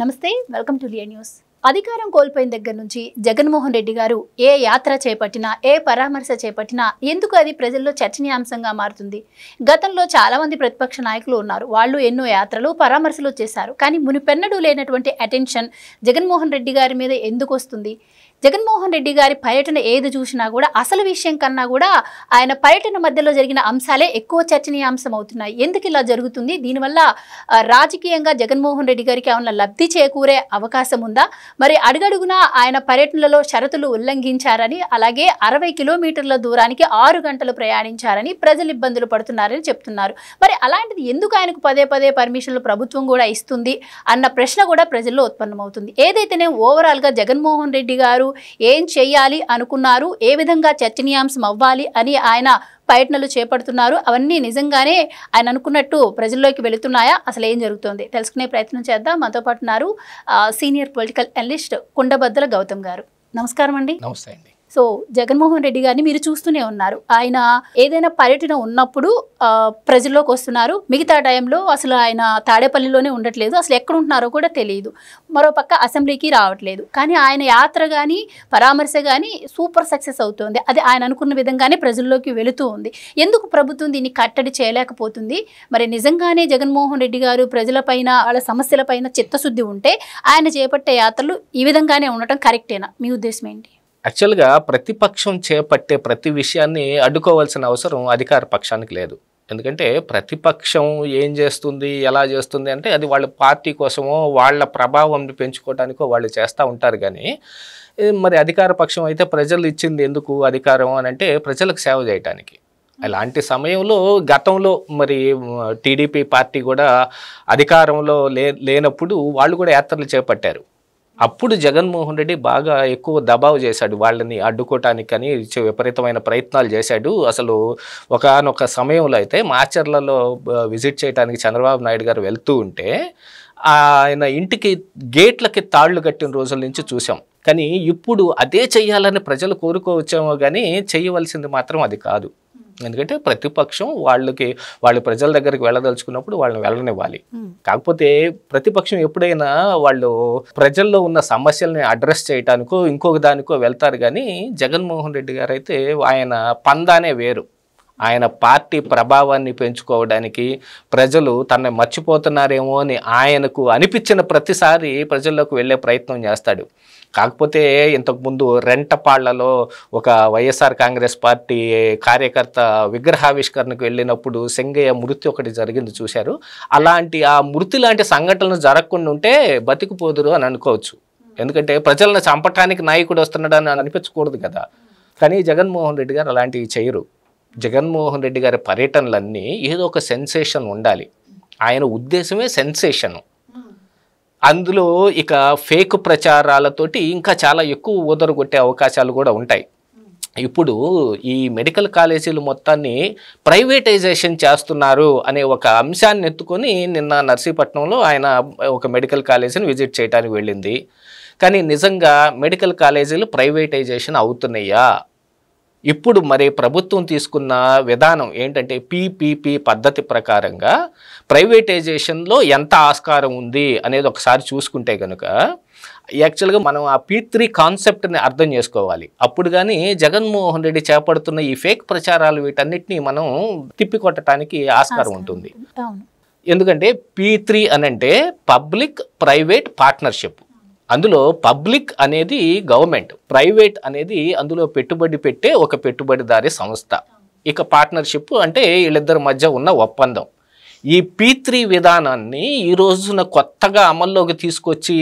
నమస్తే, welcome to Liya news. అధికారం కోల్పోయిన దగ్గర నుంచి జగన్మోహన్ రెడ్డి గారు ఏ యాత్ర చేపట్టినా, ఏ పరామర్శ చేపట్టినా ఎందుకు అది ప్రజల్లో చర్చనీయాంశంగా మారుతుంది? గతంలో చాలామంది ప్రతిపక్ష నాయకులు ఉన్నారు. వాళ్ళు ఎన్నో యాత్రలు, పరామర్శలు చేశారు. కానీ మునిపెన్నడూ లేనటువంటి అటెన్షన్ జగన్మోహన్ రెడ్డి గారి మీద ఎందుకు వస్తుంది? జగన్మోహన్ రెడ్డి గారి పర్యటన ఏది చూసినా కూడా అసలు విషయం కన్నా కూడా ఆయన పర్యటన మధ్యలో జరిగిన అంశాలే ఎక్కువ చర్చనీయాంశం అవుతున్నాయి. ఎందుకు ఇలా జరుగుతుంది? దీనివల్ల రాజకీయంగా జగన్మోహన్ రెడ్డి గారికి ఏమన్నా లబ్ధి చేకూరే అవకాశం ఉందా? మరి అడుగడుగునా ఆయన పర్యటనలో షరతులు ఉల్లంఘించారని, అలాగే 60 కిలోమీటర్ల దూరానికి 6 గంటలు ప్రయాణించారని ప్రజలు ఇబ్బందులు పడుతున్నారని చెప్తున్నారు. మరి అలాంటిది ఎందుకు ఆయనకు పదే పదే పర్మిషన్లు ప్రభుత్వం కూడా ఇస్తుంది అన్న ప్రశ్న కూడా ప్రజల్లో ఉత్పన్నమవుతుంది. ఏదైతేనే ఓవరాల్గా జగన్మోహన్ రెడ్డి గారు ఏం చెయ్యాలి అనుకున్నారు, ఏ విధంగా చర్చనీయాంశం అవ్వాలి అని ఆయన పర్యటనలు చేపడుతున్నారు, అవన్నీ నిజంగానే ఆయన అనుకున్నట్టు ప్రజల్లోకి వెళుతున్నాయా? అసలు ఏం జరుగుతుంది తెలుసుకునే ప్రయత్నం చేద్దాం. మనతో పాటు ఉన్నారు సీనియర్ పొలిటికల్ అనలిస్ట్ కుండబద్దల గౌతమ్ గారు. నమస్కారం అండి. నమస్తే అండి. సో జగన్మోహన్ రెడ్డి గారిని మీరు చూస్తూనే ఉన్నారు. ఆయన ఏదైనా పర్యటన ఉన్నప్పుడు ప్రజల్లోకి వస్తున్నారు, మిగతా టైంలో అసలు ఆయన తాడేపల్లిలోనే ఉండట్లేదు, అసలు ఎక్కడ ఉంటున్నారో కూడా తెలియదు. మరోపక్క అసెంబ్లీకి రావట్లేదు. కానీ ఆయన యాత్ర కానీ పరామర్శ కానీ సూపర్ సక్సెస్ అవుతుంది. అది ఆయన అనుకున్న విధంగానే ప్రజల్లోకి వెళుతూ ఉంది. ఎందుకు ప్రభుత్వం దీన్ని కట్టడి చేయలేకపోతుంది? మరి నిజంగానే జగన్మోహన్ రెడ్డి గారు ప్రజలపైన, వాళ్ళ సమస్యలపైన చిత్తశుద్ధి ఉంటే ఆయన చేపట్టే యాత్రలు ఈ విధంగానే ఉండటం కరెక్టేనా? మీ ఉద్దేశం ఏంటి? యాక్చువల్గా ప్రతిపక్షం చేపట్టే ప్రతి విషయాన్ని అడ్డుకోవాల్సిన అవసరం అధికార పక్షానికి లేదు. ఎందుకంటే ప్రతిపక్షం ఏం చేస్తుంది, ఎలా చేస్తుంది అంటే అది వాళ్ళ పార్టీ కోసమో వాళ్ళ ప్రభావం పెంచుకోవడానికో వాళ్ళు చేస్తూ ఉంటారు. కానీ మరి అధికార పక్షం అయితే ప్రజలు ఇచ్చింది ఎందుకు అధికారం అని అంటే ప్రజలకు సేవ చేయడానికి. అలాంటి సమయంలో గతంలో మరి టీడీపీ పార్టీ కూడా అధికారంలో లేనప్పుడు వాళ్ళు కూడా యాత్రలు చేపట్టారు. అప్పుడు జగన్మోహన్ రెడ్డి బాగా ఎక్కువ దబావు చేశాడు, వాళ్ళని అడ్డుకోవటానికి అని విపరీతమైన ప్రయత్నాలు చేశాడు. అసలు ఒకానొక సమయంలో అయితే మాచర్లలో విజిట్ చేయడానికి చంద్రబాబు నాయుడు గారు వెళ్తూ ఉంటే ఆయన ఇంటికి గేట్లకి తాళ్లు కట్టిన రోజుల నుంచి చూసాం. కానీ ఇప్పుడు అదే చెయ్యాలని ప్రజలు కోరుకోవచ్చేమో కానీ చేయవలసింది మాత్రం అది కాదు. ఎందుకంటే ప్రతిపక్షం వాళ్ళు ప్రజల దగ్గరికి వెళ్ళదలుచుకున్నప్పుడు వాళ్ళని వెళ్ళనివ్వాలి. కాకపోతే ప్రతిపక్షం ఎప్పుడైనా వాళ్ళు ప్రజల్లో ఉన్న సమస్యల్ని అడ్రస్ చేయటానికో ఇంకొక దానికో వెళ్తారు. కానీ జగన్మోహన్ రెడ్డి గారు అయితే ఆయన పందానే వేరు. ఆయన పార్టీ ప్రభావాన్ని పెంచుకోవడానికి ప్రజలు తనని మర్చిపోతున్నారేమో అని ఆయనకు అనిపించిన ప్రతిసారి ప్రజల్లోకి వెళ్ళే ప్రయత్నం చేస్తాడు. కాకపోతే ఇంతకుముందు రెంటపాళ్లలో ఒక వైఎస్ఆర్ కాంగ్రెస్ పార్టీ కార్యకర్త విగ్రహావిష్కరణకు వెళ్ళినప్పుడు సింగయ్య మృతి ఒకటి జరిగింది చూశారు. అలాంటి ఆ మృతి లాంటి సంఘటనలు జరగకుండా ఉంటే బతికిపోదురు అని అనుకోవచ్చు. ఎందుకంటే ప్రజలను చంపటానికి నాయకుడు వస్తున్నాడు అని అనిపించకూడదు కదా. కానీ జగన్మోహన్ రెడ్డి గారు అలాంటివి చేయరు. జగన్మోహన్ రెడ్డి గారి పర్యటనలన్నీ ఏదో ఒక సెన్సేషన్ ఉండాలి. ఆయన ఉద్దేశమే సెన్సేషను. అందులో ఇక ఫేక్ ప్రచారాలతోటి ఇంకా చాలా ఎక్కువ ఊదరగొట్టే అవకాశాలు కూడా ఉంటాయి. ఇప్పుడు ఈ మెడికల్ కాలేజీలు మొత్తాన్ని ప్రైవేటైజేషన్ చేస్తున్నారు అనే ఒక అంశాన్ని ఎత్తుకొని నిన్న నర్సీపట్నంలో ఆయన ఒక మెడికల్ కాలేజీని విజిట్ చేయడానికి వెళ్ళింది. కానీ నిజంగా మెడికల్ కాలేజీలు ప్రైవేటైజేషన్ అవుతున్నాయా? ఇప్పుడు మరి ప్రభుత్వం తీసుకున్న విధానం ఏంటంటే పీపీపీ పద్ధతి ప్రకారంగా ప్రైవేటైజేషన్లో ఎంత ఆస్కారం ఉంది అనేది ఒకసారి చూసుకుంటే కనుక యాక్చువల్గా మనం ఆ P3 కాన్సెప్ట్ని అర్థం చేసుకోవాలి. అప్పుడు కానీ జగన్మోహన్ రెడ్డి చేపడుతున్న ఈ ఫేక్ ప్రచారాలు వీటన్నిటినీ మనం తిప్పికొట్టడానికి ఆస్కారం ఉంటుంది. ఎందుకంటే P3 అనంటే పబ్లిక్ ప్రైవేట్ పార్ట్నర్షిప్. అందులో పబ్లిక్ అనేది గవర్నమెంట్, ప్రైవేట్ అనేది అందులో పెట్టుబడి పెట్టే ఒక పెట్టుబడిదారీ సంస్థ. ఇక పార్ట్నర్షిప్ అంటే వీళ్ళిద్దరి మధ్య ఉన్న ఒప్పందం. ఈ P3 విధానాన్ని ఈ రోజున కొత్తగా అమల్లోకి తీసుకొచ్చి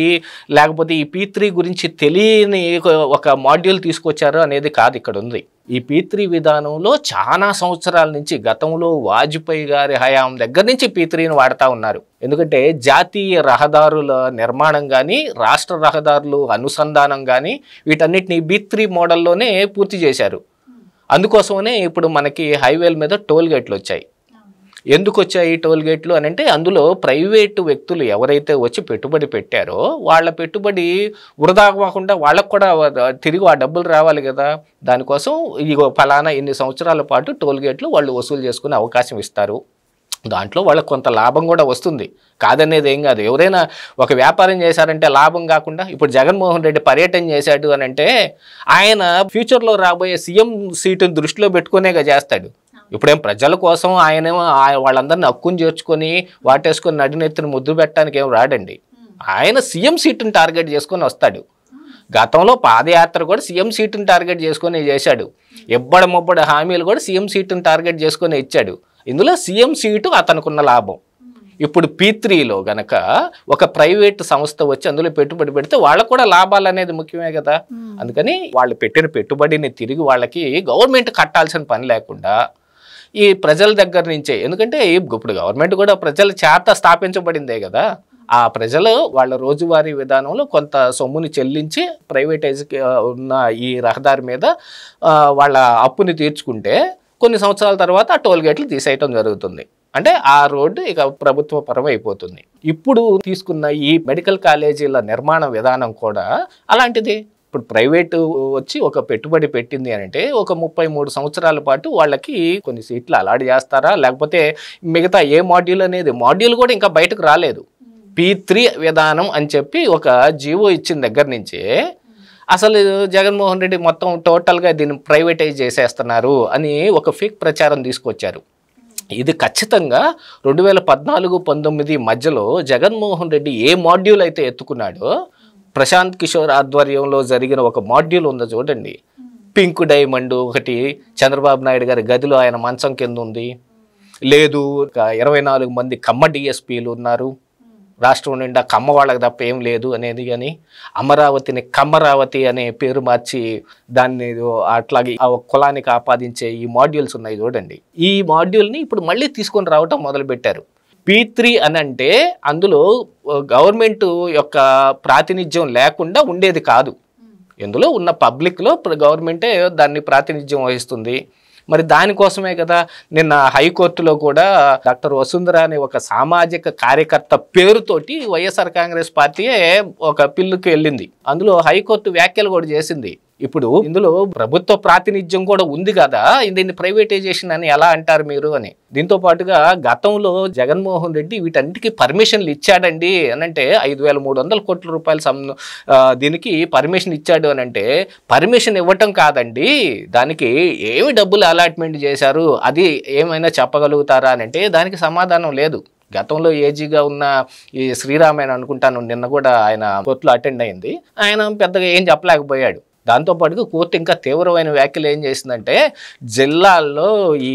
లేకపోతే ఈ P3 గురించి తెలియని ఒక మాడ్యూల్ తీసుకొచ్చారు అనేది కాదు ఇక్కడ ఉంది. ఈ P3 విధానంలో చాలా సంవత్సరాల నుంచి గతంలో వాజ్పేయి గారి హయాం దగ్గర నుంచి P3ని వాడుతూ ఉన్నారు. ఎందుకంటే జాతీయ రహదారుల నిర్మాణం కానీ రాష్ట్ర రహదారులు అనుసంధానం కానీ వీటన్నిటిని B3 మోడల్లోనే పూర్తి చేశారు. అందుకోసమనే ఇప్పుడు మనకి హైవేల మీద టోల్ గేట్లు వచ్చాయి. ఎందుకు వచ్చాయి టోల్ గేట్లు అని అంటే అందులో ప్రైవేటు వ్యక్తులు ఎవరైతే వచ్చి పెట్టుబడి పెట్టారో వాళ్ళ పెట్టుబడి వృధా కాకుండా వాళ్ళకు కూడా తిరిగి ఆ డబ్బులు రావాలి కదా. దానికోసం ఇగో ఫలానా ఇన్ని సంవత్సరాల పాటు టోల్ గేట్లు వాళ్ళు వసూలు చేసుకునే అవకాశం ఇస్తారు. దాంట్లో వాళ్ళకి కొంత లాభం కూడా వస్తుంది, కాదనేది ఏం కాదు. ఎవరైనా ఒక వ్యాపారం చేశారంటే లాభం కాకుండా, ఇప్పుడు జగన్మోహన్ రెడ్డి పర్యటన చేశాడు అని అంటే ఆయన ఫ్యూచర్లో రాబోయే సీఎం సీటును దృష్టిలో పెట్టుకునేగా చేస్తాడు. ఇప్పుడేం ప్రజల కోసం ఆయనేమో వాళ్ళందరినీ హక్కుని చేర్చుకొని వాటేసుకొని నడినెత్తిని ముద్దు పెట్టడానికి ఏం రాడండి. ఆయన సీఎం సీటును టార్గెట్ చేసుకొని వస్తాడు. గతంలో పాదయాత్ర కూడా సీఎం సీటును టార్గెట్ చేసుకొని చేశాడు. ఎబ్బడమొబ్బడ హామీలు కూడా సీఎం సీటును టార్గెట్ చేసుకొని ఇచ్చాడు. ఇందులో సీఎం సీటు అతనుకున్న లాభం. ఇప్పుడు P3లో గనక ఒక ప్రైవేట్ సంస్థ వచ్చి అందులో పెట్టుబడి పెడితే వాళ్ళకు కూడా లాభాలు అనేది ముఖ్యమే కదా. అందుకని వాళ్ళు పెట్టిన పెట్టుబడిని తిరిగి వాళ్ళకి గవర్నమెంట్ కట్టాల్సిన పని లేకుండా ఈ ప్రజల దగ్గర నుంచే, ఎందుకంటే ఇప్పుడు గవర్నమెంట్ కూడా ప్రజల చేత స్థాపించబడిందే కదా, ఆ ప్రజలు వాళ్ళ రోజువారీ విధానంలో కొంత సొమ్ముని చెల్లించి ప్రైవేటైజ్ ఉన్న ఈ రహదారి మీద వాళ్ళ అప్పుని తీర్చుకుంటే కొన్ని సంవత్సరాల తర్వాత ఆ టోల్ గేట్లు తీసేయటం జరుగుతుంది. అంటే ఆ రోడ్డు ఇక ప్రభుత్వ పరం అయిపోతుంది. ఇప్పుడు తీసుకున్న ఈ మెడికల్ కాలేజీల నిర్మాణ విధానం కూడా అలాంటిది. ఇప్పుడు ప్రైవేటు వచ్చి ఒక పెట్టుబడి పెట్టింది అంటే ఒక 33 సంవత్సరాల పాటు వాళ్ళకి కొన్ని సీట్లు అలాట్ చేస్తారా, లేకపోతే మిగతా ఏ మాడ్యూల్ అనేది మాడ్యూల్ కూడా ఇంకా బయటకు రాలేదు. P3 విధానం అని చెప్పి ఒక జీవో ఇచ్చిన దగ్గర నుంచే అసలు జగన్మోహన్ రెడ్డి మొత్తం టోటల్గా దీన్ని ప్రైవేటైజ్ చేసేస్తున్నారు అని ఒక ఫేక్ ప్రచారం తీసుకొచ్చారు. ఇది ఖచ్చితంగా 2014-19 మధ్యలో జగన్మోహన్ రెడ్డి ఏ మాడ్యూల్ అయితే ఎత్తుకున్నాడో, ప్రశాంత్ కిషోర్ ఆధ్వర్యంలో జరిగిన ఒక మాడ్యూల్ ఉందో చూడండి, పింక్ డైమండ్ ఒకటి చంద్రబాబు నాయుడు గారి గదిలో ఆయన మంచం కింద ఉంది, లేదు 24 మంది కమ్మ డిఎస్పీలు ఉన్నారు, రాష్ట్రం నిండా కమ్మ వాళ్ళకి తప్ప ఏం లేదు అనేది, కానీ అమరావతిని కమ్మరావతి అనే పేరు మార్చి దాన్ని అట్లాగే ఆ కులానికి ఆపాదించే ఈ మాడ్యూల్స్ ఉన్నాయి చూడండి. ఈ మాడ్యూల్ని ఇప్పుడు మళ్ళీ తీసుకొని రావటం మొదలుపెట్టారు. P3 అని అంటే అందులో గవర్నమెంట్ యొక్క ప్రాతినిధ్యం లేకుండా ఉండేది కాదు. ఇందులో ఉన్న పబ్లిక్లో గవర్నమెంటే దాన్ని ప్రాతినిధ్యం వహిస్తుంది. మరి దానికోసమే కదా నిన్న హైకోర్టులో కూడా డాక్టర్ వసుంధర అనే ఒక సామాజిక కార్యకర్త పేరుతోటి వైఎస్ఆర్ కాంగ్రెస్ పార్టీయే ఒక పిల్లుకి వెళ్ళింది. అందులో హైకోర్టు వ్యాఖ్యలు కూడా చేసింది. ఇప్పుడు ఇందులో ప్రభుత్వ ప్రాతినిధ్యం కూడా ఉంది కదా, దీన్ని ప్రైవేటైజేషన్ అని ఎలా అంటారు మీరు అని. దీంతో పాటుగా గతంలో జగన్మోహన్ రెడ్డి వీటన్నిటికీ పర్మిషన్లు ఇచ్చాడండి అని అంటే 5,300 కోట్ల రూపాయల దీనికి పర్మిషన్ ఇచ్చాడు అని అంటే, పర్మిషన్ ఇవ్వటం కాదండి, దానికి ఏమి డబ్బులు అలాట్మెంట్ చేశారు అది ఏమైనా చెప్పగలుగుతారా అని అంటే దానికి సమాధానం లేదు. గతంలో ఏజీగా ఉన్న ఈ శ్రీరామయ్య అనుకుంటాను, నిన్న కూడా ఆయన కోర్టులో అటెండ్ అయింది, ఆయన పెద్దగా ఏం చెప్పలేకపోయాడు. దాంతోపాటుగా కోర్టు ఇంకా తీవ్రమైన వ్యాఖ్యలు ఏం చేసిందంటే, జిల్లాల్లో ఈ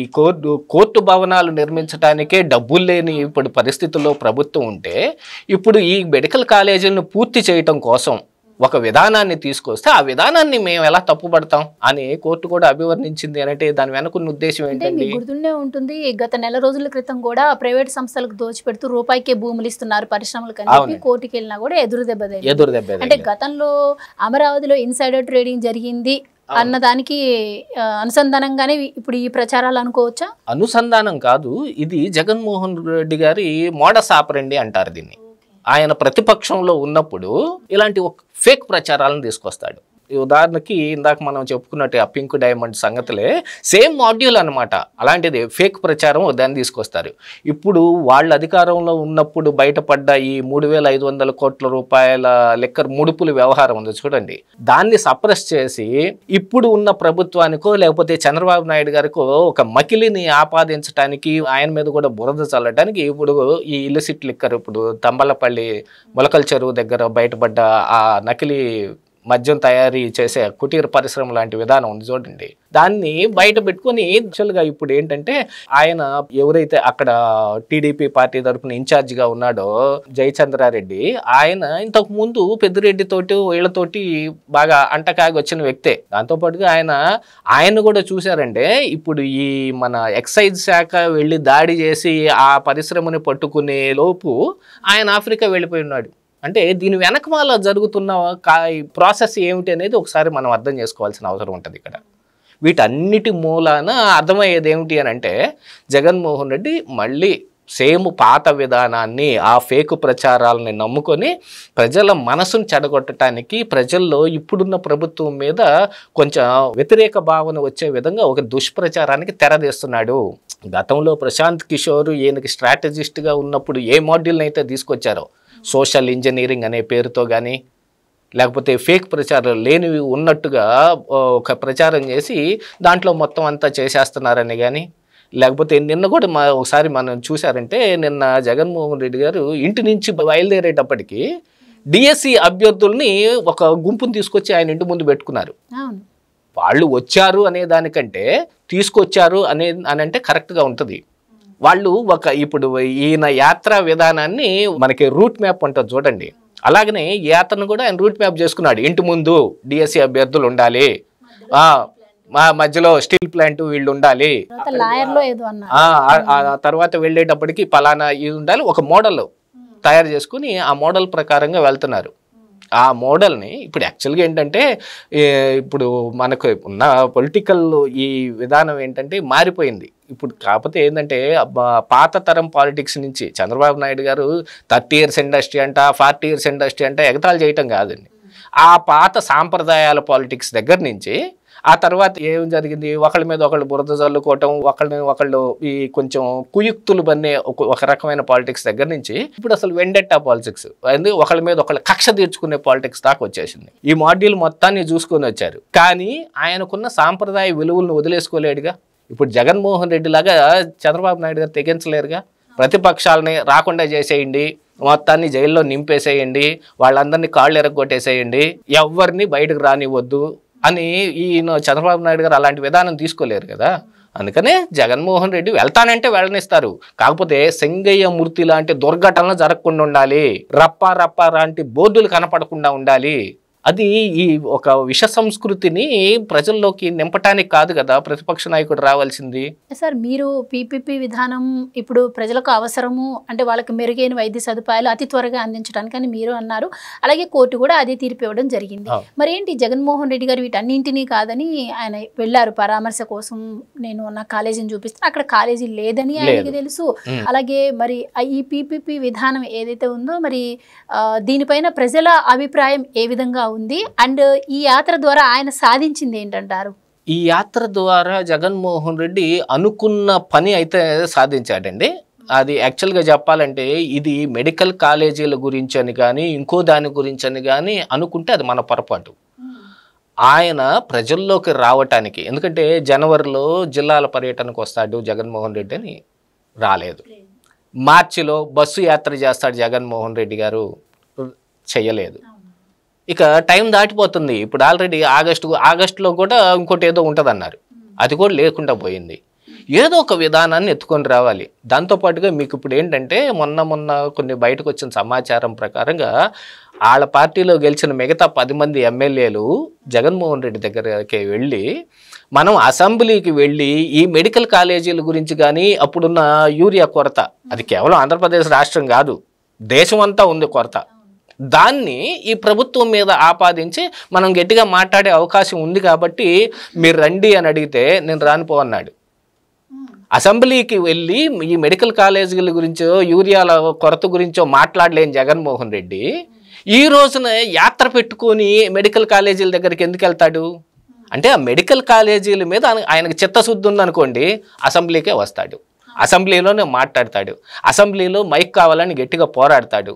కోర్టు భవనాలు నిర్మించడానికే డబ్బులు లేని ఇప్పుడు పరిస్థితుల్లో ప్రభుత్వం ఉంటే, ఇప్పుడు ఈ మెడికల్ కాలేజీలను పూర్తి చేయటం కోసం ఒక విధానాన్ని తీసుకొస్తే ఆ విధానాన్ని మేము ఎలా తప్పుపడతాం అని కోర్టు కూడా అభివర్ణించింది. అంటే దాని వెనుకున్న ఉద్దేశం ఏంటంటే, గుర్తుండే ఉంటుంది, గత నెల రోజుల క్రితం కూడా ప్రైవేట్ సంస్థలకు దోచిపెడుతూ రూపాయికే భూములు ఇస్తున్నారు పరిశ్రమలకు అని చెప్పి కోర్టుకి వెళ్ళినా కూడా ఎదురు దెబ్బ. అంటే గతంలో అమరావతిలో ఇన్సైడర్ ట్రేడింగ్ జరిగింది అన్నదానికి అనుసంధానంగానే ఇప్పుడు ఈ ప్రచారాలు అనుకోవచ్చా? అనుసంధానం కాదు, ఇది జగన్మోహన్ రెడ్డి గారి మోడస్ ఆపరండి అంటారు దీన్ని. ఆయన ప్రతిపక్షంలో ఉన్నప్పుడు ఇలాంటి ఒక ఫేక్ ప్రచారాలను తీసుకొస్తాడు. ఉదాహరణకి ఇందాక మనం చెప్పుకున్నట్టు ఆ పింక్ డైమండ్ సంగతులే సేమ్ మాడ్యూల్ అనమాట, అలాంటిది ఫేక్ ప్రచారం దాన్ని తీసుకొస్తారు. ఇప్పుడు వాళ్ళ అధికారంలో ఉన్నప్పుడు బయటపడ్డ ఈ 3,500 కోట్ల రూపాయల లెక్కర్ ముడుపుల వ్యవహారం ఉంది చూడండి, దాన్ని సప్రెస్ చేసి ఇప్పుడు ఉన్న ప్రభుత్వానికో లేకపోతే చంద్రబాబు నాయుడు గారికో ఒక మకిలిని ఆపాదించడానికి, ఆయన మీద కూడా బురద చల్లడానికి ఇప్పుడు ఈ ఇలిసిట్ లిక్కర్, ఇప్పుడు తంబలపల్లి మొలకల చెరువు దగ్గర బయటపడ్డ ఆ నకిలీ మద్యం తయారీ చేసే కుటీర పరిశ్రమ లాంటి విధానం ఉంది చూడండి, దాన్ని బయట పెట్టుకొని యాక్చువల్గా ఇప్పుడు ఏంటంటే ఆయన ఎవరైతే అక్కడ టీడీపీ పార్టీ తరఫున ఇన్ఛార్జిగా ఉన్నాడో జయచంద్రారెడ్డి, ఆయన ఇంతకు ముందు పెద్దిరెడ్డి తోటి వీళ్ళతోటి బాగా అంటకాగి వచ్చిన వ్యక్తే. దాంతోపాటుగా ఆయన కూడా చూశారంటే, ఇప్పుడు ఈ మన ఎక్సైజ్ శాఖ వెళ్ళి దాడి చేసి ఆ పరిశ్రమని పట్టుకునే లోపు ఆయన ఆఫ్రికా వెళ్ళిపోయి ఉన్నాడు. అంటే దీని వెనకమాల జరుగుతున్న ప్రాసెస్ ఏమిటి అనేది ఒకసారి మనం అర్థం చేసుకోవాల్సిన అవసరం ఉంటుంది ఇక్కడ. వీటన్నిటి మూలాన అర్థమయ్యేది ఏమిటి అని అంటే, జగన్మోహన్ రెడ్డి మళ్ళీ సేమ్ పాత విధానాన్ని ఆ ఫేక్ ప్రచారాలని నమ్ముకొని ప్రజల మనసును చెడగొట్టడానికి ప్రజల్లో ఇప్పుడున్న ప్రభుత్వం మీద కొంచెం వ్యతిరేక భావన వచ్చే విధంగా ఒక దుష్ప్రచారానికి తెరదీస్తున్నాడు. గతంలో ప్రశాంత్ కిషోర్ ఈయనకి స్ట్రాటజిస్ట్గా ఉన్నప్పుడు ఏ మాడ్యూల్ని అయితే తీసుకొచ్చారో సోషల్ ఇంజనీరింగ్ అనే పేరుతో కానీ లేకపోతే ఫేక్ ప్రచారం లేనివి ఉన్నట్టుగా ఒక ప్రచారం చేసి దాంట్లో మొత్తం అంతా చేసేస్తున్నారని కానీ, లేకపోతే నిన్న కూడా ఒకసారి మనం చూసారంటే నిన్న జగన్మోహన్ రెడ్డి గారు ఇంటి నుంచి బయలుదేరేటప్పటికి డిఎస్సి అభ్యర్థుల్ని ఒక గుంపును తీసుకొచ్చి ఆయన ఇంటి ముందు పెట్టుకున్నారు. వాళ్ళు వచ్చారు అనే దానికంటే తీసుకొచ్చారు అని అంటే కరెక్ట్గా ఉంటుంది. వాళ్ళు ఇప్పుడు ఈయన యాత్రా విధానాన్ని మనకి రూట్ మ్యాప్ ఉంటుంది చూడండి, అలాగనే యాత్రను కూడా ఆయన రూట్ మ్యాప్ చేసుకున్నాడు. ఇంటి ముందు డిఎస్సి అభ్యర్థులు ఉండాలి, మధ్యలో స్టీల్ ప్లాంట్ వీళ్ళు ఉండాలి, తర్వాత వెళ్ళేటప్పటికి పలానా ఇది ఉండాలి, ఒక మోడల్ తయారు చేసుకుని ఆ మోడల్ ప్రకారంగా వెళ్తున్నారు. ఆ మోడల్ని ఇప్పుడు యాక్చువల్గా ఏంటంటే ఇప్పుడు మనకు ఉన్న పొలిటికల్ ఈ విధానం ఏంటంటే మారిపోయింది ఇప్పుడు. కాకపోతే ఏంటంటే పాత తరం పాలిటిక్స్ నుంచి చంద్రబాబు నాయుడు గారు 30 years ఇండస్ట్రీ అంట 40 years ఇండస్ట్రీ అంటే ఎగతాళి చేయటం కాదండి. ఆ పాత సాంప్రదాయాల పాలిటిక్స్ దగ్గర నుంచి ఆ తర్వాత ఏం జరిగింది, ఒకళ్ళ మీద ఒకళ్ళు బురద జల్లుకోవటం, ఒకళ్ళు ఈ కొంచెం కుయుక్తులు బన్నే ఒక రకమైన పాలిటిక్స్ దగ్గర నుంచి ఇప్పుడు అసలు వెండెట్టా పాలిటిక్స్, ఒకళ్ళ మీద ఒకళ్ళు కక్ష తీర్చుకునే పాలిటిక్స్ దాకా వచ్చేసింది. ఈ మాడ్యూల్ మొత్తాన్ని చూసుకొని వచ్చారు, కానీ ఆయనకున్న సాంప్రదాయ విలువలను వదిలేసుకోలేడుగా. ఇప్పుడు జగన్మోహన్ రెడ్డి లాగా చంద్రబాబు నాయుడు గారు తెగించలేరుగా. ప్రతిపక్షాలని రాకుండా చేసేయండి, మొత్తాన్ని జైల్లో నింపేసేయండి, వాళ్ళందరినీ కాళ్ళు ఎరగొట్టేసేయండి, ఎవరిని బయటకు రానివ్వద్దు అని ఈయన చంద్రబాబు నాయుడు గారు అలాంటి విధానం తీసుకోలేరు కదా. అందుకనే జగన్మోహన్ రెడ్డి వెళ్తానంటే వెళ్ళనిస్తారు, కాకపోతే సింగయ్య మూర్తి లాంటి దుర్ఘటనలు జరగకుండా ఉండాలి, రప్పా రప్పా లాంటి బోర్డులు కనపడకుండా ఉండాలి. అది ఈ ఒక విష సంస్కృతిని ప్రజల్లోకి నింపటానికి కాదు కదా ప్రతిపక్ష నాయకుడు రావాల్సింది. సార్, మీరు పీపీపీ విధానం ఇప్పుడు ప్రజలకు అవసరము అంటే వాళ్ళకి మెరుగైన వైద్య సదుపాయాలు అతి త్వరగా అందించడానికి అని మీరు అన్నారు. అలాగే కోర్టు కూడా అదే తీర్పు ఇవ్వడం జరిగింది. మరి ఏంటి జగన్మోహన్ రెడ్డి గారు వీటన్నింటినీ కాదని ఆయన వెళ్ళారు పరామర్శ కోసం, నేను నా కాలేజీని చూపిస్తాను, అక్కడ కాలేజీ లేదని ఆయనకి తెలుసు. అలాగే మరి ఈ పీపీపీ విధానం ఏదైతే ఉందో మరి దీనిపైన ప్రజల అభిప్రాయం ఏ విధంగా ఉంది, అండ్ ఈ యాత్ర ద్వారా ఆయన సాధించింది ఏంటంటారు? ఈ యాత్ర ద్వారా జగన్మోహన్ రెడ్డి అనుకున్న పని అయితే సాధించాడండి. అది యాక్చువల్గా చెప్పాలంటే ఇది మెడికల్ కాలేజీల గురించి అని కానీ ఇంకో దాని గురించి అని కానీ అనుకుంటే అది మన పొరపాటు. ఆయన ప్రజల్లోకి రావటానికి, ఎందుకంటే జనవరిలో జిల్లాల పర్యటనకు వస్తాడు జగన్మోహన్ రెడ్డి అని రాలేదు, మార్చిలో బస్సు యాత్ర చేస్తాడు జగన్మోహన్ రెడ్డి గారు, చెయ్యలేదు. ఇక టైం దాటిపోతుంది, ఇప్పుడు ఆల్రెడీ ఆగస్టులో కూడా ఇంకోటి ఏదో ఉంటుంది అన్నారు, అది కూడా లేకుండా పోయింది. ఏదో ఒక విధానాన్ని ఎత్తుకొని రావాలి. దాంతోపాటుగా మీకు ఇప్పుడు ఏంటంటే మొన్న కొన్ని బయటకు వచ్చిన సమాచారం ప్రకారంగా వాళ్ళ పార్టీలో గెలిచిన మిగతా 10 మంది ఎమ్మెల్యేలు జగన్మోహన్ రెడ్డి దగ్గరికి వెళ్ళి మనం అసెంబ్లీకి వెళ్ళి ఈ మెడికల్ కాలేజీల గురించి కానీ అప్పుడున్న యూరియా కొరత, అది కేవలం ఆంధ్రప్రదేశ్ రాష్ట్రం కాదు దేశం అంతా ఉంది కొరత, దాన్ని ఈ ప్రభుత్వం మీద ఆపాదించి మనం గట్టిగా మాట్లాడే అవకాశం ఉంది కాబట్టి మీరు రండి అని అడిగితే నేను రానిపో అన్నాడు. అసెంబ్లీకి వెళ్ళి ఈ మెడికల్ కాలేజీల గురించో యూరియాల కొరత గురించో మాట్లాడలేని జగన్మోహన్ రెడ్డి ఈ రోజున యాత్ర పెట్టుకొని మెడికల్ కాలేజీల దగ్గరికి ఎందుకు వెళ్తాడు అంటే, ఆ మెడికల్ కాలేజీల మీద ఆయనకు చిత్తశుద్ధి ఉందనుకోండి అసెంబ్లీకే వస్తాడు, అసెంబ్లీలోనే మాట్లాడతాడు, అసెంబ్లీలో మైక్ కావాలని గట్టిగా పోరాడతాడు.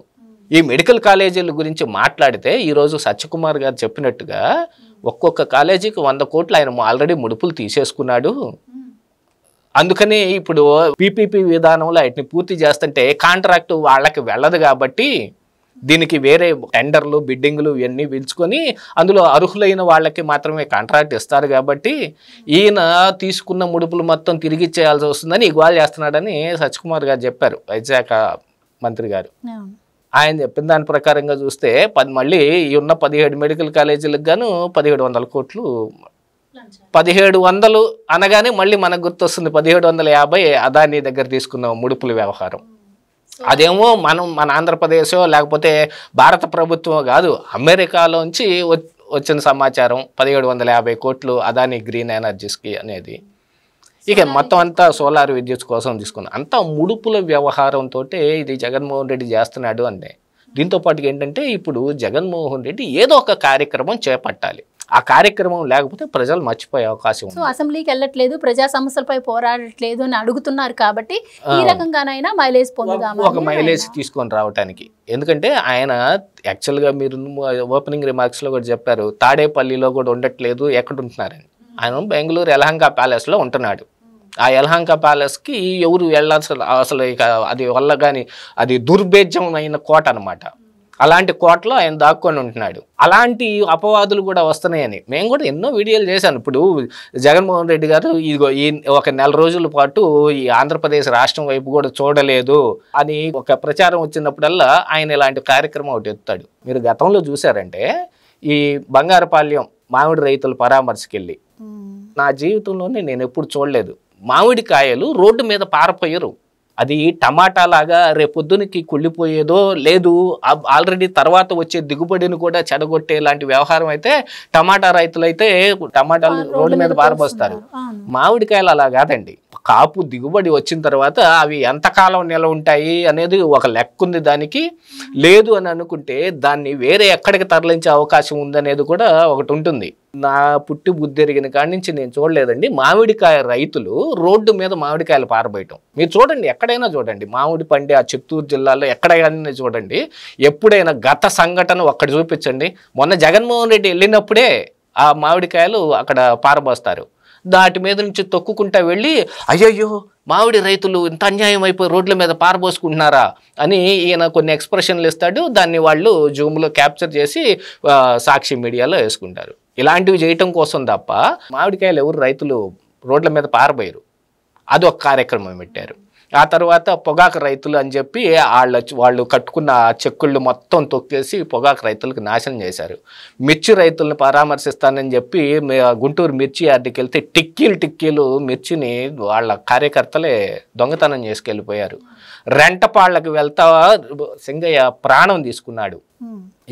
ఈ మెడికల్ కాలేజీల గురించి మాట్లాడితే ఈరోజు సత్యకుమార్ గారు చెప్పినట్టుగా ఒక్కొక్క కాలేజీకి 100 కోట్లు ఆయన ఆల్రెడీ ముడుపులు తీసేసుకున్నాడు. అందుకని ఇప్పుడు పీపీపీ విధానంలో వాటిని పూర్తి చేస్తుంటే కాంట్రాక్టు వాళ్ళకి వెళ్ళదు కాబట్టి దీనికి వేరే టెండర్లు బిడ్డింగ్లు ఇవన్నీ పిలుచుకొని అందులో అర్హులైన వాళ్ళకి మాత్రమే కాంట్రాక్ట్ ఇస్తారు కాబట్టి ఈయన తీసుకున్న ముడుపులు మొత్తం తిరిగి ఇచ్చేయాల్సి వస్తుందని ఇగ్వాల్ చేస్తున్నాడని సత్యకుమార్ గారు చెప్పారు, వైద్యశాఖ మంత్రి గారు. ఆయన చెప్పిన దాని ప్రకారంగా చూస్తే మళ్ళీ ఉన్న 17 మెడికల్ కాలేజీలకు గాను 1700 కోట్లు, 1700 అనగానే మళ్ళీ మనకు గుర్తొస్తుంది 1750 అదానీ దగ్గర తీసుకున్న ముడుపుల వ్యవహారం. అదేమో మన ఆంధ్రప్రదేశో లేకపోతే భారత ప్రభుత్వం కాదు, అమెరికాలోంచి వచ్చిన సమాచారం 1750 కోట్లు అదానీ గ్రీన్ ఎనర్జీస్కి అనేది. ఇక మొత్తం అంతా సోలార్ విద్యుత్ కోసం తీసుకున్నాం. అంతా ముడుపుల వ్యవహారంతో ఇది జగన్మోహన్ రెడ్డి చేస్తున్నాడు అంటే. దీంతో పాటు ఏంటంటే ఇప్పుడు జగన్మోహన్ రెడ్డి ఏదో ఒక కార్యక్రమం చేపట్టాలి. ఆ కార్యక్రమం లేకపోతే ప్రజలు మర్చిపోయే అవకాశం ఉంది. సో అసెంబ్లీకి వెళ్ళట్లేదు, ప్రజా సమస్యలపై పోరాడట్లేదు అని అడుగుతున్నారు కాబట్టి ఈ రకంగానైనా మైలేజ్ పొందుదాం, ఒక మైలేజ్ తీసుకొని రావడానికి. ఎందుకంటే ఆయన యాక్చువల్గా మీరు ఓపెనింగ్ రిమార్క్స్లో కూడా చెప్పారు, తాడేపల్లిలో కూడా ఉండట్లేదు, ఎక్కడ ఉంటున్నారని. ఆయన బెంగళూరు యలహంక ప్యాలెస్లో ఉంటున్నాడు. ఆ యలహంక ప్యాలెస్కి ఎవరు వెళ్ళాల్సిన అసలు ఇక అది వల్ల కానీ అది దుర్భేద్యమైన కోట అనమాట. అలాంటి కోటలో ఆయన దాక్కొని ఉంటున్నాడు. అలాంటి అపవాదులు కూడా వస్తున్నాయని మేము కూడా ఎన్నో వీడియోలు చేశాను. ఇప్పుడు జగన్మోహన్ రెడ్డి గారు ఇదిగో ఈ ఒక నెల రోజుల పాటు ఈ ఆంధ్రప్రదేశ్ రాష్ట్రం వైపు కూడా చూడలేదు అని ఒక ప్రచారం వచ్చినప్పుడల్లా ఆయన ఇలాంటి కార్యక్రమం ఒకటి ఎత్తాడు. మీరు గతంలో చూసారంటే ఈ బంగారపాళ్యం మామిడి రైతుల పరామర్శకి వెళ్ళి నా జీవితంలోనే నేను ఎప్పుడు చూడలేదు, మామిడికాయలు రోడ్డు మీద పారపోయారు. అది టమాటా లాగా రేపొద్దునికి కుళ్ళిపోయేదో లేదు, ఆల్రెడీ తర్వాత వచ్చే దిగుబడిని కూడా చెడగొట్టే లాంటి వ్యవహారం అయితే టమాటా రైతులైతే టమాటాలు రోడ్డు మీద పారబోస్తారు. మామిడికాయలు అలా కాదండి. కాపు దిగుబడి వచ్చిన తర్వాత అవి ఎంతకాలం నిల్వ ఉంటాయి అనేది ఒక లెక్క ఉంది దానికి. లేదు అని అనుకుంటే దాన్ని వేరే ఎక్కడికి తరలించే అవకాశం ఉందనేది కూడా ఒకటి ఉంటుంది. నా పుట్టి బుద్ధి ఎరిగిన కాడి నుంచి నేను చూడలేదండి మామిడికాయ రైతులు రోడ్డు మీద మామిడికాయలు పారబోయటం. మీరు చూడండి, ఎక్కడైనా చూడండి, మామిడి పండి ఆ చిత్తూరు జిల్లాలో ఎక్కడైనా చూడండి, ఎప్పుడైనా గత సంఘటన ఒక్కటి చూపించండి. మొన్న జగన్మోహన్ రెడ్డి వెళ్ళినప్పుడే ఆ మామిడికాయలు అక్కడ పారబోస్తారు. దాటి మీద నుంచి తొక్కుకుంటా వెళ్ళి అయ్యయ్యో మామిడి రైతులు ఇంత అన్యాయం అయిపోయి రోడ్ల మీద పారబోసుకుంటున్నారా అని ఈయన కొన్ని ఎక్స్ప్రెషన్లు ఇస్తాడు. దాన్ని వాళ్ళు జూమ్లో క్యాప్చర్ చేసి సాక్షి మీడియాలో వేసుకుంటారు. ఇలాంటివి చేయటం కోసం తప్ప మామిడికాయలు ఎవరు రైతులు రోడ్ల మీద పారబోయరు. అదొక కార్యక్రమం పెట్టారు. ఆ తర్వాత పొగాకు రైతులు అని చెప్పి వాళ్ళు కట్టుకున్న చెక్కుళ్ళు మొత్తం తొక్కేసి పొగాకు రైతులకు నాశనం చేశారు. మిర్చి రైతులను పరామర్శిస్తానని చెప్పి గుంటూరు మిర్చి యార్డుకి వెళ్తే టిక్కీలు మిర్చిని వాళ్ళ కార్యకర్తలే దొంగతనం చేసుకెళ్ళిపోయారు. రెంటపాళ్లకు వెళ్తా సింగయ్య ప్రాణం తీసుకున్నాడు.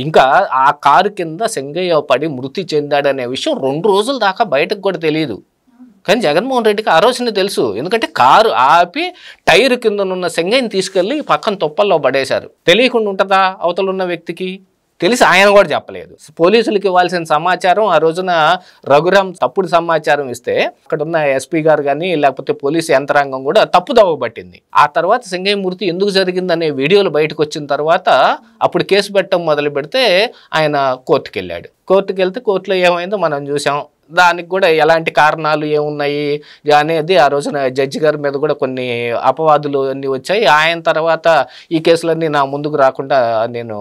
ఇంకా ఆ కారు కింద సింగయ్య పడి మృతి చెందాడనే విషయం 2 రోజుల దాకా బయటకు కూడా తెలియదు. కానీ జగన్మోహన్ రెడ్డికి ఆ రోజునే తెలుసు. ఎందుకంటే కారు ఆపి టైరు కిందనున్న సింగయ్యని తీసుకెళ్ళి పక్కన తుప్పల్లో పడేశారు. తెలియకుండా ఉంటుందా అవతలున్న వ్యక్తికి? తెలిసి ఆయన కూడా చెప్పలేదు. పోలీసులకు ఇవ్వాల్సిన సమాచారం ఆ రోజున రఘురామ్ తప్పుడు సమాచారం ఇస్తే అక్కడ ఉన్న ఎస్పీ గారు కానీ లేకపోతే పోలీసు యంత్రాంగం కూడా తప్పుదోవ పట్టింది. ఆ తర్వాత సింగయ్య మృతి ఎందుకు జరిగిందనే వీడియోలు బయటకు వచ్చిన తర్వాత అప్పుడు కేసు పెట్టడం మొదలు పెడితే ఆయన కోర్టుకు వెళ్ళాడు. కోర్టుకు వెళ్తే కోర్టులో ఏమైందో మనం చూసాం. దానికి కూడా ఎలాంటి కారణాలు ఏమున్నాయి అనేది ఆ రోజున జడ్జి గారి మీద కూడా కొన్ని అపవాదులు అన్నీ వచ్చాయి. ఆయన తర్వాత ఈ కేసులన్నీ నా ముందుకు రాకుండా నేను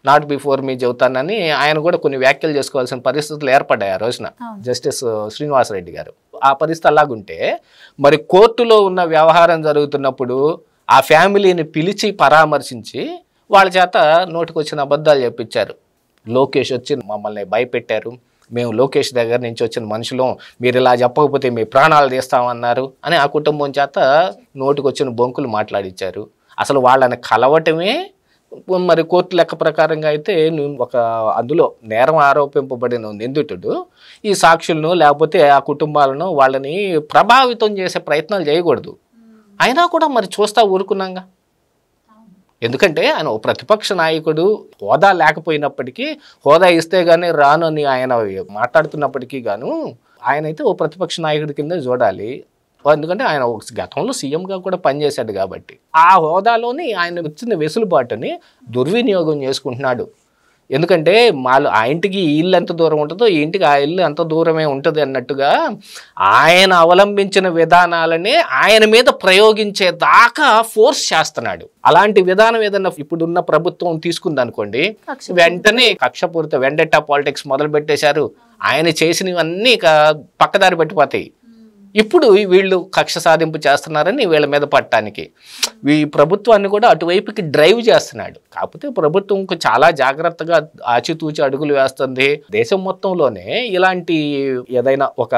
నాట్ బిఫోర్ మీ చెబుతానని ఆయన కూడా కొన్ని వ్యాఖ్యలు చేసుకోవాల్సిన పరిస్థితులు ఏర్పడ్డాయి ఆ రోజున జస్టిస్ శ్రీనివాసరెడ్డి గారు. ఆ పరిస్థితి అలాగుంటే మరి కోర్టులో ఉన్న వ్యవహారం జరుగుతున్నప్పుడు ఆ ఫ్యామిలీని పిలిచి పరామర్శించి వాళ్ళ చేత నోటికి వచ్చిన అబద్ధాలు చెప్పించారు. లోకేష్ వచ్చి మమ్మల్ని భయపెట్టారు, మేము లోకేష్ దగ్గర నుంచి వచ్చిన మనుషులం, మీరు ఇలా చెప్పకపోతే మీ ప్రాణాలు తీస్తామన్నారు అని ఆ కుటుంబం చేత నోటికి వచ్చిన బొంకులు మాట్లాడించారు. అసలు వాళ్ళని కలవటమే మరి కోర్టు లెక్క ప్రకారంగా అయితే ఒక అందులో నేరం ఆరోపింపబడిన నిందితుడు ఈ సాక్షులను లేకపోతే ఆ కుటుంబాలను వాళ్ళని ప్రభావితం చేసే ప్రయత్నాలు చేయకూడదు. అయినా కూడా మరి చూస్తా ఊరుకున్నాగా. ఎందుకంటే ఆయన ఓ ప్రతిపక్ష నాయకుడు, హోదా లేకపోయినప్పటికీ హోదా ఇస్తే గానీ రాను అని ఆయన మాట్లాడుతున్నప్పటికీ గాను ఆయనైతే ఓ ప్రతిపక్ష నాయకుడి కింద చూడాలి. ఎందుకంటే ఆయన గతంలో సీఎంగా కూడా పనిచేశాడు కాబట్టి ఆ హోదాలోని ఆయన వచ్చిన వెసులుబాటుని దుర్వినియోగం చేసుకుంటున్నాడు. ఎందుకంటే ఆ ఇంటికి ఈ ఇల్లు ఎంత దూరం ఉంటుందో ఈ ఇంటికి ఆ ఇల్లు అంత దూరమే ఉంటుంది అన్నట్టుగా ఆయన అవలంబించిన విధానాలని ఆయన మీద ప్రయోగించేదాకా ఫోర్స్ చేస్తున్నాడు. అలాంటి విధానం ఏదన్నా ఇప్పుడున్న ప్రభుత్వం తీసుకుందనుకోండి, వెంటనే కక్షపూరిత వెండెట్టా పాలిటిక్స్ మొదలు పెట్టేశారు. ఆయన చేసినవన్నీ ఇక పక్కదారి పట్టిపోతాయి. ఇప్పుడు వీళ్ళు కక్ష సాధింపు చేస్తున్నారని వీళ్ళ మీద పట్టడానికి ఈ ప్రభుత్వాన్ని కూడా అటువైపుకి డ్రైవ్ చేస్తున్నాడు. కాకపోతే ప్రభుత్వం చాలా జాగ్రత్తగా ఆచితూచి అడుగులు వేస్తుంది. దేశం మొత్తంలోనే ఇలాంటి ఏదైనా ఒక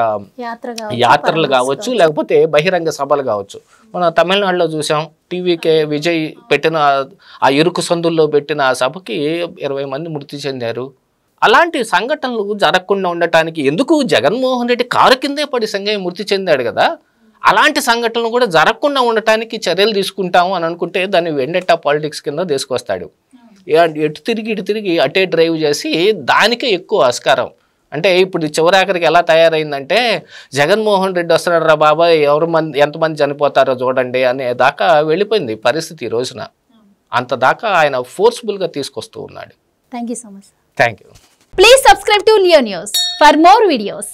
యాత్రలు కావచ్చు లేకపోతే బహిరంగ సభలు కావచ్చు. మన తమిళనాడులో చూసాం, టీవీకే విజయ్ పెట్టిన ఆ ఇరుకు సందుల్లో పెట్టిన ఆ సభకి 20 మంది మృతి చెందారు. అలాంటి సంఘటనలు జరగకుండా ఉండటానికి ఎందుకు జగన్మోహన్ రెడ్డి కారు కిందే పడి సింగయ్య మృతి చెందాడు కదా, అలాంటి సంఘటనలు కూడా జరగకుండా ఉండటానికి చర్యలు తీసుకుంటాము అని అనుకుంటే దాన్ని వెండెట్టా పాలిటిక్స్ కింద తీసుకొస్తాడు. ఎటు తిరిగి అటే డ్రైవ్ చేసి దానికే ఎక్కువ ఆస్కారం. అంటే ఇప్పుడు చివరాఖరికి ఎలా తయారైందంటే జగన్మోహన్ రెడ్డి వస్తున్నాడు రా బాబాయ్ ఎంతమంది చనిపోతారో చూడండి అనే దాకా వెళ్ళిపోయింది పరిస్థితి ఈ రోజున. అంత దాకా ఆయన ఫోర్స్ఫుల్గా తీసుకొస్తూ ఉన్నాడు. Thank you so much. Thank you. Please subscribe to Leo news for more videos.